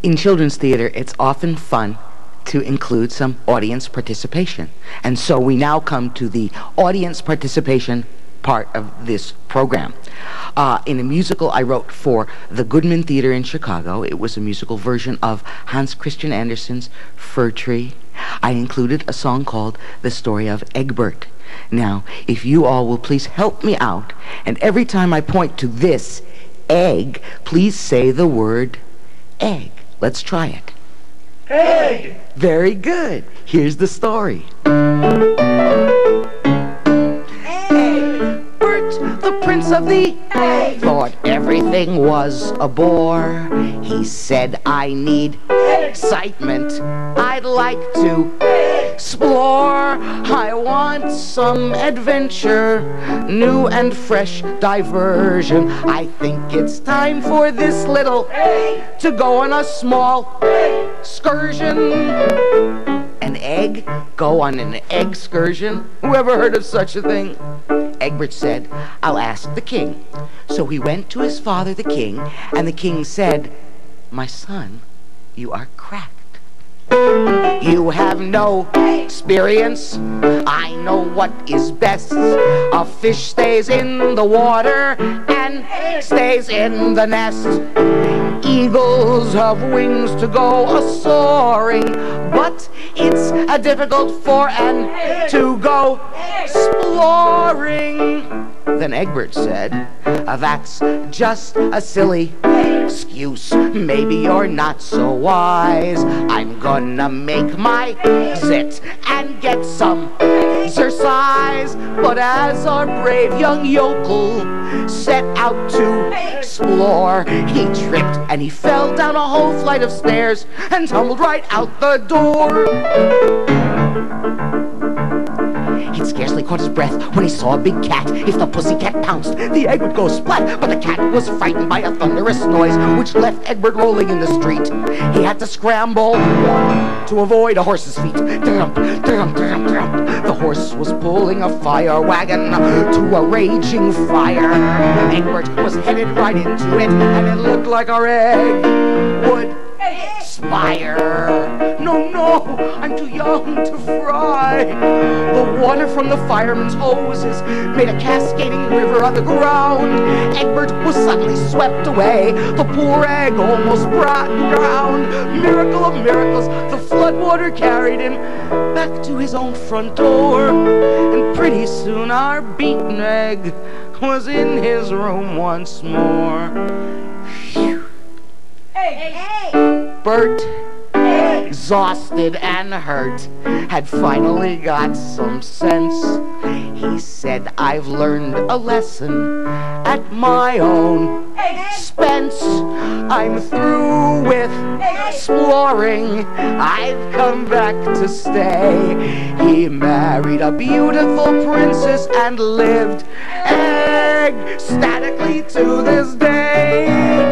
In children's theater, it's often fun to include some audience participation. And so we now come to the audience participation part of this program. In a musical I wrote for the Goodman Theater in Chicago, it was a musical version of Hans Christian Andersen's Fir Tree. I included a song called The Story of EGGBERT. Now, if you all will please help me out, and every time I point to this egg, please say the word egg. Let's try it. Egg! Very good. Here's the story. Egbert, the prince of the egg, thought everything was a bore. He said, I need excitement. I'd like to explore. I want some adventure, new and fresh diversion. I think it's time for this little egg to go on a small excursion. An egg? Go on an excursion? Who ever heard of such a thing? Egbert said, I'll ask the king. So he went to his father, the king, and the king said, my son, you are cracked. You have no experience. I know what is best. A fish stays in the water and stays in the nest. Eagles have wings to go a-soaring, but it's difficult for an to go exploring. Then Egbert said, that's just a silly excuse. Maybe you're not so wise. I'm gonna make my exit and get some exercise. But as our brave young yokel set out to explore, he tripped and he fell down a whole flight of stairs and tumbled right out the door. He'd scarcely caught his breath when he saw a big cat. If the pussycat pounced, the egg would go splat. But the cat was frightened by a thunderous noise, which left Egbert rolling in the street. He had to scramble to avoid a horse's feet. The horse was pulling a fire wagon to a raging fire. Egbert was headed right into it, and it looked like our egg would expire. No, no, I'm too young to fry. The water from the fireman's hoses made a cascading river on the ground. Egbert was suddenly swept away. The poor egg almost drowned. Miracle of miracles, the floodwater carried him back to his own front door. And pretty soon our beaten egg was in his room once more. Phew. Bert, exhausted and hurt, had finally got some sense. He said, I've learned a lesson at my own expense. I'm through with exploring. I've come back to stay. He married a beautiful princess and lived ecstatically to this day.